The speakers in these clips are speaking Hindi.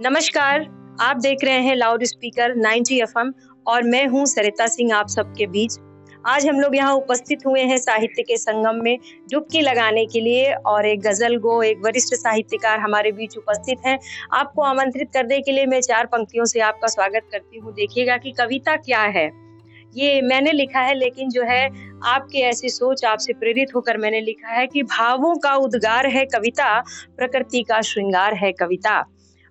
नमस्कार, आप देख रहे हैं लाउड स्पीकर 90 एफएम और मैं हूं सरिता सिंह आप सबके बीच। आज हम लोग यहाँ उपस्थित हुए हैं साहित्य के संगम में डुबकी लगाने के लिए और एक गजल गो, एक वरिष्ठ साहित्यकार हमारे बीच उपस्थित हैं। आपको आमंत्रित करने के लिए मैं 4 पंक्तियों से आपका स्वागत करती हूँ। देखिएगा कि कविता क्या है। ये मैंने लिखा है, लेकिन जो है आपके ऐसी सोच, आपसे प्रेरित होकर मैंने लिखा है कि भावों का उद्गार है कविता, प्रकृति का श्रृंगार है कविता।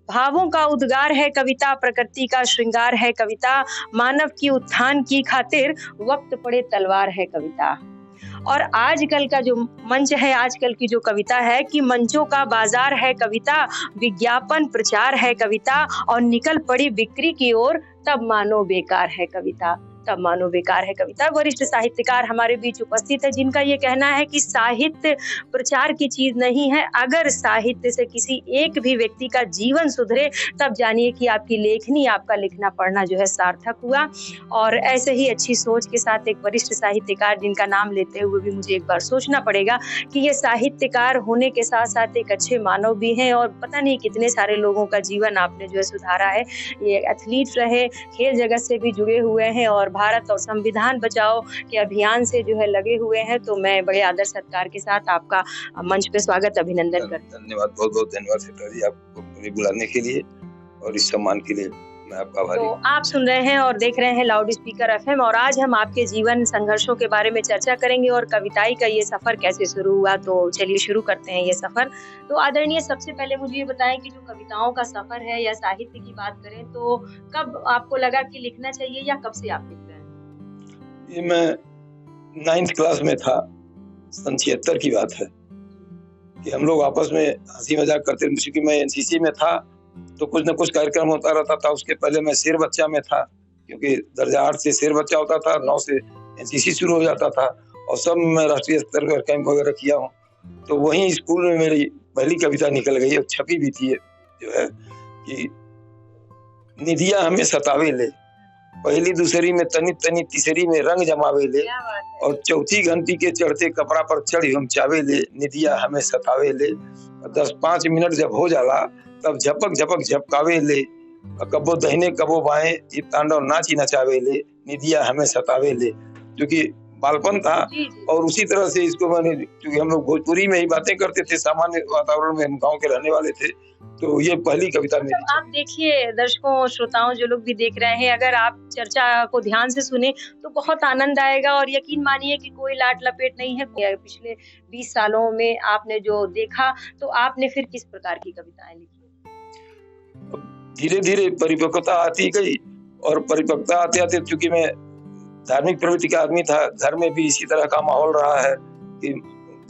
भावों का उद्गार है कविता, प्रकृति का श्रृंगार है कविता, मानव की उत्थान की खातिर वक्त पड़े तलवार है कविता। और आजकल का जो मंच है, आजकल की जो कविता है कि मंचों का बाजार है कविता, विज्ञापन प्रचार है कविता, और निकल पड़ी बिक्री की ओर तब मानो बेकार है कविता, तब मानो बेकार है कविता। वरिष्ठ साहित्यकार हमारे बीच उपस्थित है जिनका ये कहना है कि साहित्य प्रचार की चीज नहीं है। अगर साहित्य से किसी एक भी व्यक्ति का जीवन सुधरे तब जानिए कि आपकी लेखनी, आपका लिखना पढ़ना जो है सार्थक हुआ। और ऐसे ही अच्छी सोच के साथ एक वरिष्ठ साहित्यकार जिनका नाम लेते हुए भी मुझे एक बार सोचना पड़ेगा कि ये साहित्यकार होने के साथ साथ एक अच्छे मानव भी हैं और पता नहीं कितने सारे लोगों का जीवन आपने जो है सुधारा है। ये एथलीट रहे, खेल जगत से भी जुड़े हुए हैं और भारत और संविधान बचाओ के अभियान से जो है लगे हुए हैं। तो मैं बड़े आदर सत्कार के साथ आपका मंच पे स्वागत, अभिनंदन करती हूं। धन्यवाद, बहुत बहुत धन्यवाद सीता जी, आपको बुलाने के लिए और इस सम्मान के लिए मैं आपका आभारी। तो आप सुन रहे हैं और देख रहे हैं लाउड स्पीकर एफएम और आज हम आपके जीवन संघर्षों के बारे में चर्चा करेंगे और कविताई का ये सफर कैसे शुरू हुआ। तो चलिए शुरू करते हैं ये सफर। तो आदरणीय, सबसे पहले मुझे ये बताएं कि जो कविताओं का सफर है या साहित्य की बात करें तो कब आपको लगा कि लिखना चाहिए या कब से आप लिख रहे हैं? ये मैं 9th क्लास में था, सन 76 की बात है कि हम लोग आपस में हंसी मजाक करते थे। क्योंकि मैं एनसीसी में था तो कुछ न कुछ कार्यक्रम होता रहता था। उसके पहले मैं शेर बच्चा में था, क्योंकि दर्जा 8 से शेर बच्चा होता था, 9 से एनसीसी शुरू हो जाता था और सब मैं राष्ट्रीय स्तर पर कैंप वगैरह किया हूँ। तो वहीं स्कूल में मेरी पहली कविता निकल गई और छपी भी थी, जो है कि निधिया हमें सतावे ले, पहली दूसरी में तनी तनी, तीसरी में रंग जमावे ले, और चौथी घंटी के चढ़ते कपड़ा पर चढ़ी हम चावे ले, निधिया हमें सतावे ले। 10-5 मिनट जब हो जाला तब झपक झपक झपकावे ले, कबो दहिने कबो बाएं, ये तांडव नाची नचावे ले, निधिया हमें सतावे ले। क्योंकि बालपन था और उसी तरह से इसको मैंने, क्योंकि हम लोग भोजपुरी में ही बातें करते थे, सामान्य वातावरण में, हम गाँव के रहने वाले थे, तो ये पहली कविता मेरी। आप देखिए, दर्शकों श्रोताओं जो लोग भी देख रहे हैं, अगर आप चर्चा को ध्यान से सुने तो बहुत आनंद आएगा और यकीन मानिए कि कोई लाट लपेट नहीं है। पिछले 20 सालों में आपने जो देखा, तो आपने फिर किस प्रकार की कविताएं लिखी? धीरे धीरे परिपक्वता आती गई और परिपक्वता आते आते, चूंकि मैं धार्मिक प्रवृत्ति का आदमी था, घर में भी इसी तरह का माहौल रहा है कि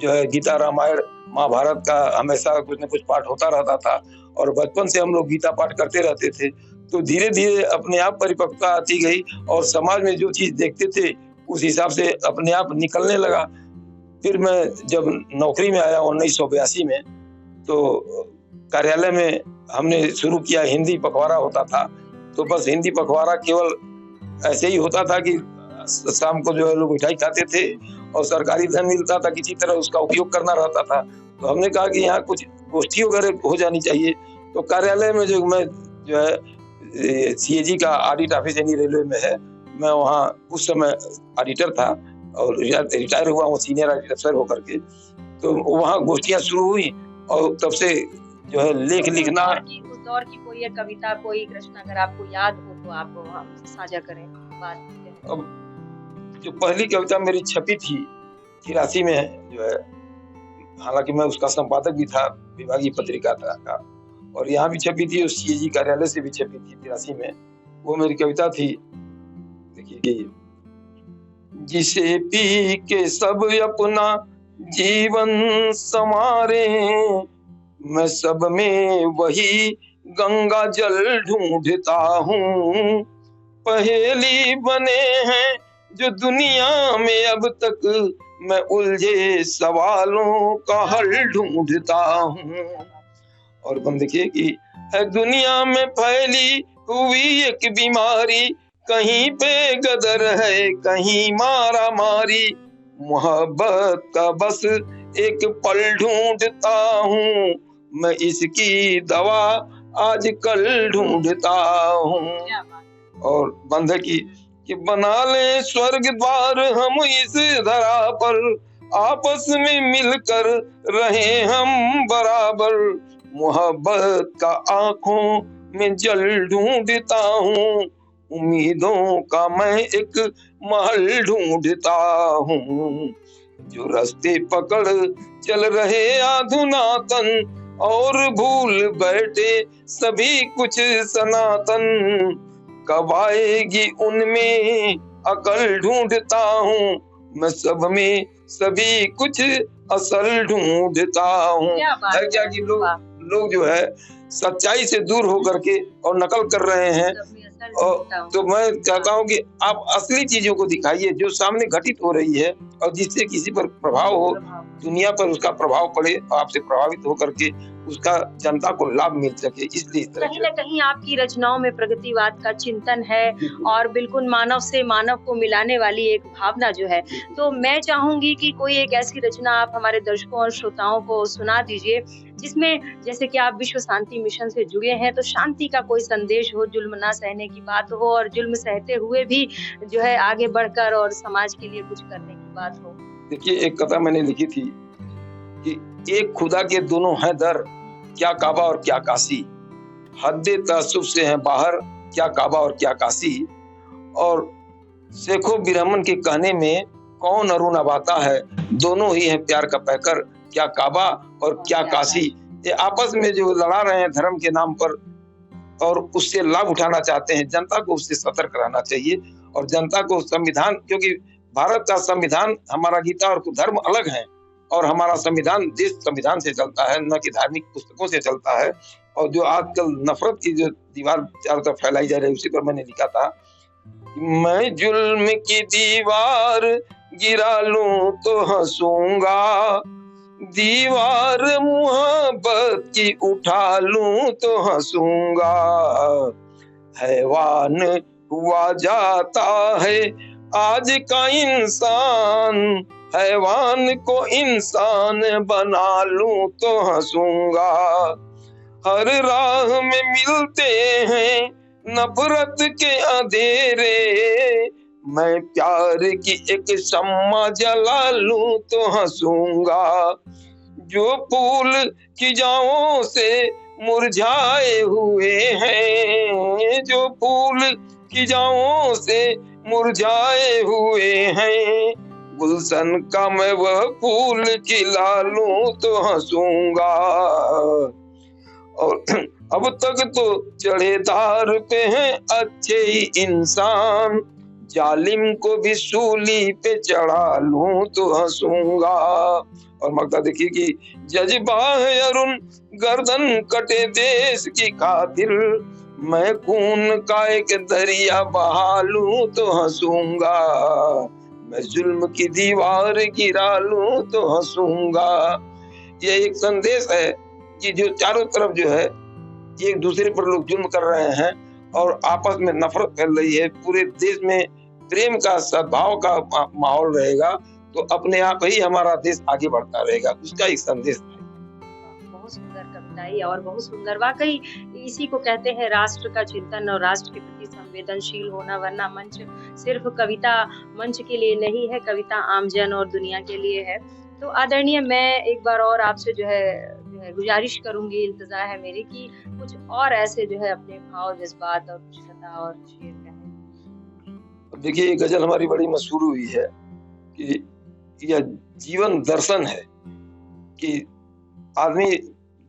जो है गीता, रामायण, महाभारत का हमेशा कुछ न कुछ पाठ होता रहता था और बचपन से हम लोग गीता पाठ करते रहते थे। तो धीरे धीरे अपने आप परिपक्वता आती गई और समाज में जो चीज देखते थे उस हिसाब से अपने आप निकलने लगा। फिर मैं जब नौकरी में आया 1982 में, तो कार्यालय में हमने शुरू किया, हिंदी पखवाड़ा होता था। तो बस हिंदी पखवाड़ा केवल ऐसे ही होता था कि शाम को जो है लोग मिठाई खाते थे और सरकारी धन मिलता था, किसी तरह उसका उपयोग करना रहता था। तो हमने कहा कि यहाँ कुछ गोष्ठी वगैरह हो जानी चाहिए। तो कार्यालय में जो मैं जो है सीएजी का ऑडिट ऑफिस यानी रेलवे में है, मैं वहाँ उस समय ऑडिटर था और रिटायर हुआ हूँ सीनियर ऑफिसर होकर के। तो वहाँ गोष्ठियाँ शुरू हुई और तब से जो है लेख लिखना। उस दौर की कोई एक कविता, कोई रचना अगर आपको याद हो तो आप हमसे साझा करें। अब जो पहली कविता मेरी छपी थी 83 में, जो है, हालांकि मैं उसका संपादक भी था, विभागीय पत्रिका का, और यहाँ भी छपी थी, सीएजी कार्यालय से भी छपी थी 83 में। वो मेरी कविता थी, देखिए, जिसे पी के सब अपना जीवन संवारे, मैं सब में वही गंगा जल ढूंढता हूँ, पहेली बने हैं जो दुनिया में अब तक, मैं उलझे सवालों का हल ढूंढता हूँ। और हम देखिए कि है दुनिया में फैली हुई एक बीमारी, कहीं पे गदर है कहीं मारा मारी, मोहब्बत का बस एक पल ढूंढता हूँ, मैं इसकी दवा आजकल ढूंढता हूँ। और बंध है कि बना ले स्वर्ग द्वार हम इस धरा पर, आपस में मिलकर रहे हम बराबर, मोहब्बत का आंखों में जल ढूंढता हूँ, उम्मीदों का मैं एक महल ढूंढता हूँ। जो रास्ते पकड़ चल रहे अधुनातन और भूल बैठे सभी कुछ सनातन, कब आएगी उनमें अकल ढूंढता हूँ, मैं सब में सभी कुछ असल ढूंढता हूँ। है क्या कि लोग जो है सच्चाई से दूर होकर के और नकल कर रहे हैं। और तो मैं चाहता हूँ कि आप असली चीजों को दिखाइए जो सामने घटित हो रही है, और जिससे किसी पर प्रभाव हो, दुनिया पर उसका प्रभाव पड़े, आपसे प्रभावित होकर के उसका जनता को लाभ मिल सके। इसलिए कहीं न कहीं आपकी रचनाओं में प्रगतिवाद का चिंतन है और बिल्कुल मानव से मानव को मिलाने वाली एक भावना जो है। तो मैं चाहूंगी कि कोई एक ऐसी रचना आप हमारे दर्शकों और श्रोताओं को सुना दीजिए, जिसमें जैसे कि आप विश्व शांति मिशन से जुड़े हैं, तो शांति का कोई संदेश हो, जुल्म ना सहने की बात हो, और जुल्म सहते हुए भी जो है आगे बढ़कर और समाज के लिए कुछ करने की बात हो। देखिए, एक कथा मैंने लिखी थी कि एक खुदा के दोनों हैं दर, क्या काबा और क्या काशी, हद्दे तअस्सुब से हैं बाहर, क्या काबा और क्या काशी, और शेखो बिरहमन के कहने में कौन अरुण अबाता है, दोनों ही हैं प्यार का पैकर, क्या काबा और क्या काशी। ये आपस में जो लड़ा रहे हैं धर्म के नाम पर और उससे लाभ उठाना चाहते हैं, जनता को उससे सतर्क रहना चाहिए। और जनता को संविधान, क्योंकि भारत का संविधान, हमारा गीता और धर्म अलग है, और हमारा संविधान देश संविधान से चलता है, न कि धार्मिक पुस्तकों से चलता है। और जो आजकल नफरत की जो दीवार चारों तरफ फैलाई जा रही है, उसी पर मैंने लिखा था, मैं जुल्म की दीवार गिरा लूं तो हंसूंगा, दीवार मोहब्बत की उठा लूं तो हंसूंगा, हैवान हुआ जाता है आज का इंसान, हैवान को इंसान बना लूं तो हंसूंगा, हर राह में मिलते हैं नफरत के अंधेरे, मैं प्यार की एक शम्मा जला लूं तो हंसूंगा, जो फूल की जाओं से मुरझाए हुए हैं, जो फूल की जाओं से मुरझाए हुए हैं, गुलशन का मैं वह फूल खिला लूं तो हंसूंगा। और अब तक तो चढ़े दार पे हैं अच्छे ही इंसान, जालिम को भी सूली पे चढ़ा लूं तो हंसूंगा। और मकता देखिए कि जज्बा है अरुण गर्दन कटे देश की खातिर, मैं खून का एक दरिया बहा लूं तो हंसूंगा, मैं जुल्म की दीवार गिरा लूं तो हंसूंगा। ये एक संदेश है कि जो चारों तरफ जो है एक दूसरे पर लोग जुल्म कर रहे हैं और आपस में नफरत फैल रही है, पूरे देश में प्रेम का, सद्भाव का माहौल रहेगा तो अपने आप ही हमारा देश आगे बढ़ता रहेगा, उसका एक संदेश है। बहुत सुंदर कविताएं और बहुत सुंदर, वाकई इसी को कहते हैं राष्ट्र का चिंतन और राष्ट्र के प्रति संवेदनशील होना। वरना मंच सिर्फ कविता मंच के लिए नहीं है, कविता आमजन और दुनिया के लिए है। तो आदरणीय, मैं एक बार और आपसे जो है गुजारिश करूंगी, इल्तजा है मेरी कि कुछ और ऐसे जो है अपने भाव जज्बात और कुछ कथा और शेयर करें। देखिए, गजल हमारी बड़ी मशहूर हुई है कि यह जीवन दर्शन है कि आदमी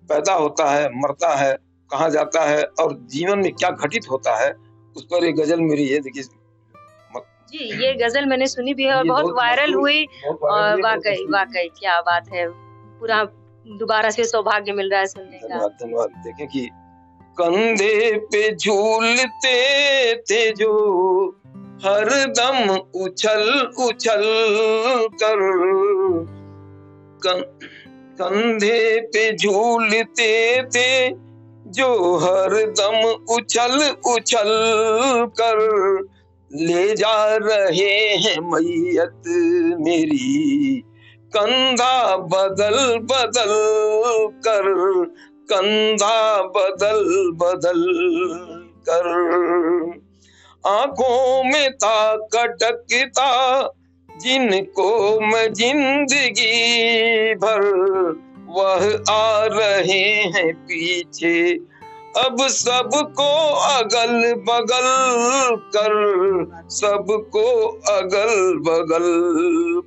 पैदा होता है, मरता है, कहाँ जाता है और जीवन में क्या घटित होता है, उस पर एक गजल मेरी है। देखिए जी, ये गजल मैंने सुनी भी है और बहुत वायरल हुई, और वाकई क्या बात है, पूरा दोबारा से सौभाग्य मिल रहा है सुनने का। धन्यवाद धन्यवाद। देखें कि कंधे पे झूलते थे जो हर दम उछल उछल कर, कंधे पे झूलते थे जो हर दम उछल उछल कर, ले जा रहे हैं मैयत मेरी कंधा बदल बदल कर, कंधा बदल बदल कर, आंखों में था खटकता जिनको मैं जिंदगी भर, वह आ रहे हैं पीछे अब सबको अगल बगल कर, सबको अगल बगल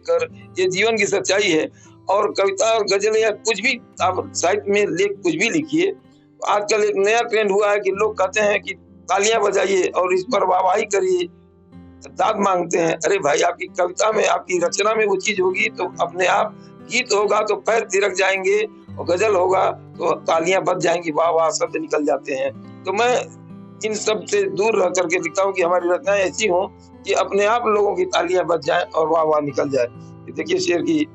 कर। ये जीवन की सच्चाई है। और कविता और गजल या कुछ भी आप साहित्य में लेख कुछ भी लिखिए, आजकल एक नया ट्रेंड हुआ है कि लोग कहते हैं कि तालियां बजाइए और इस पर वाहवाही करिए, दाद मांगते हैं। अरे भाई, आपकी कविता में, आपकी रचना में वो चीज होगी तो अपने आप, गीत होगा तो पैर थिरक जाएंगे और गजल होगा तो तालियां बज जाएंगी, वाह वाह शब्द निकल जाते हैं। तो मैं इन सब से दूर रह करके लिखता हूँ कि हमारी रचनाएं ऐसी हों कि अपने आप लोगों की तालियां बज जाएं और वाह वाह निकल जाए। देखिए शेर की,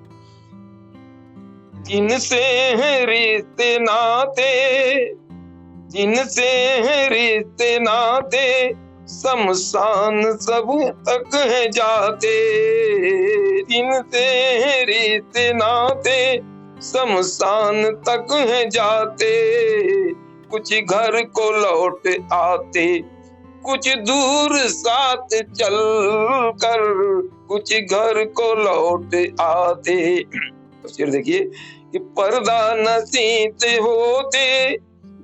जिनसे हैं रिश्ते नाते, जिनसे हैं रिश्ते नाते, शमशान सब तक है जाते, जिनसे हैं रिश्ते नाते, शमशान तक है जाते, कुछ घर को लौट आते, कुछ दूर साथ चल कर, कुछ घर को लौट आते। तो फिर देखिए कि पर्दा नसीत होते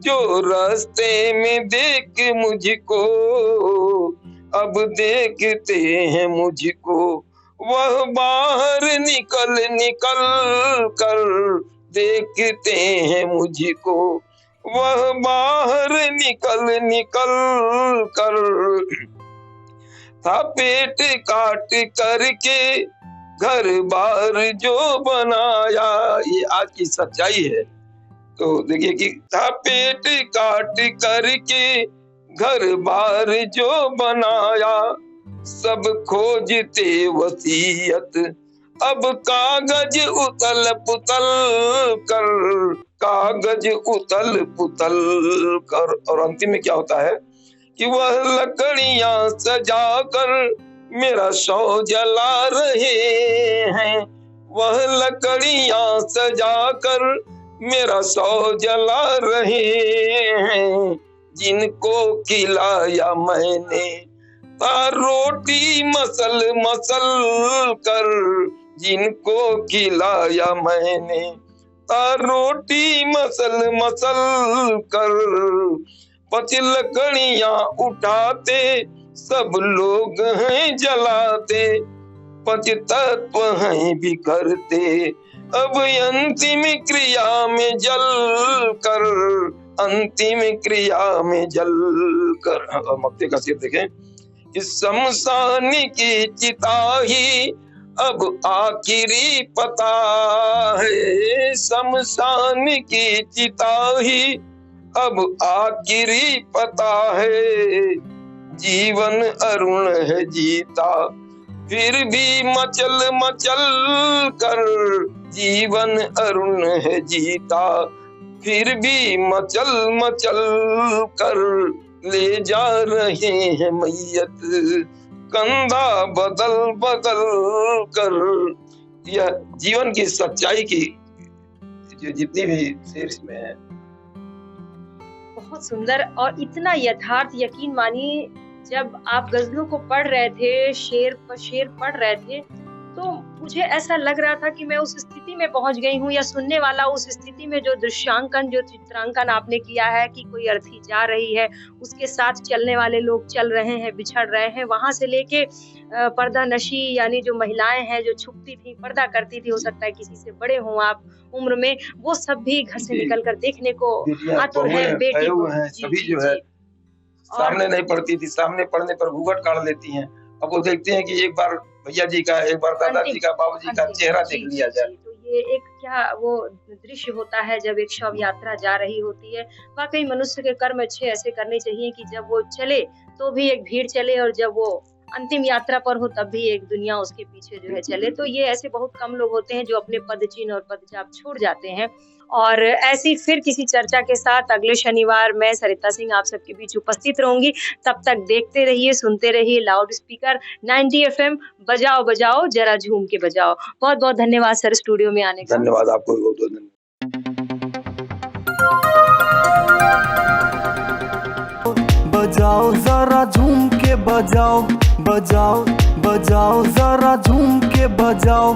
जो रास्ते में देख मुझको, अब देखते हैं मुझको, वह बाहर निकल निकल कर देखते हैं मुझको, वह बाहर निकल निकल कर, था पेट काट करके घर बार जो बनाया। ये आज की सच्चाई है। तो देखिए कि था पेट काट करके घर बार जो बनाया, सब खोजते वसीयत अब कागज उतल पुतल कर, कागज उतल पुतल कर। और अंतिम में क्या होता है कि वह लकड़ियां सजा कर मेरा शव जला रहे हैं, वह लकड़ियां सजा कर मेरा शव जला रहे हैं, जिनको खिलाया मैंने रोटी मसल मसल कर, जिनको खिलाया मैंने रोटी मसल मसल कर, पच लकड़ियां उठाते सब लोग हैं जलाते, पंच तत्व हैं बिखरते अब अंतिम क्रिया में जल कर, अंतिम क्रिया में जल कर। और मक्ते का शेर देखें, इस शमशान की चिता ही अब आखिरी पता है, शमशान की चिता ही अब आखिरी पता है, जीवन अरुण है जीता फिर भी मचल मचल कर, जीवन अरुण है जीता फिर भी मचल मचल कर, ले जा रहे हैं मैयत कंधा बदल बदल कर। यह जीवन की सच्चाई की जो जितनी भी शेर इसमें है, बहुत सुंदर और इतना यथार्थ। यकीन मानिए, जब आप गजलों को पढ़ रहे थे, शेर पर शेर पढ़ रहे थे, तो मुझे ऐसा लग रहा था कि मैं उस स्थिति में पहुंच गई हूँ, या सुनने वाला उस स्थिति में, जो दृश्यांकन, जो चित्रांकन आपने किया है कि कोई अर्थी जा रही है, उसके साथ चलने वाले लोग चल रहे हैं, बिछड़ रहे हैं, वहां से लेके पर्दा नशी यानी जो महिलाएं हैं जो छुपती थी, पर्दा करती थी, हो सकता है किसी से बड़े हों आप उम्र में, वो सब भी घर से निकल कर देखने को आतुर है। बेटी सभी जो है सामने नहीं पढ़ती थी, सामने पढ़ने पर घूंघट काट लेती हैं। अब वो देखते हैं कि एक बार भैया जी का, एक बार दादाजी का, बाबूजी का चेहरा देख लिया जाए। तो ये एक क्या वो दृश्य होता है जब एक शव यात्रा जा रही होती है। वाकई मनुष्य के कर्म अच्छे ऐसे करने चाहिए कि जब वो चले तो भी एक भीड़ चले, और जब वो अंतिम यात्रा पर हो तब भी एक दुनिया उसके पीछे जो है चले। तो ये ऐसे बहुत कम लोग होते हैं जो अपने पद चिन्ह और पदचाप छोड़ जाते हैं। और ऐसी फिर किसी चर्चा के साथ अगले शनिवार मैं सरिता सिंह आप सबके बीच उपस्थित रहूंगी। तब तक देखते रहिए, सुनते रहिए लाउड स्पीकर 90 FM। बजाओ बजाओ जरा झूम के बजाओ। बहुत बहुत धन्यवाद सर स्टूडियो में आने का। धन्यवाद आपको, बहुत बहुत धन्यवाद। बजाओ जरा झूम के बजाओ, बजाओ बजाओ जरा झूम के बजाओ।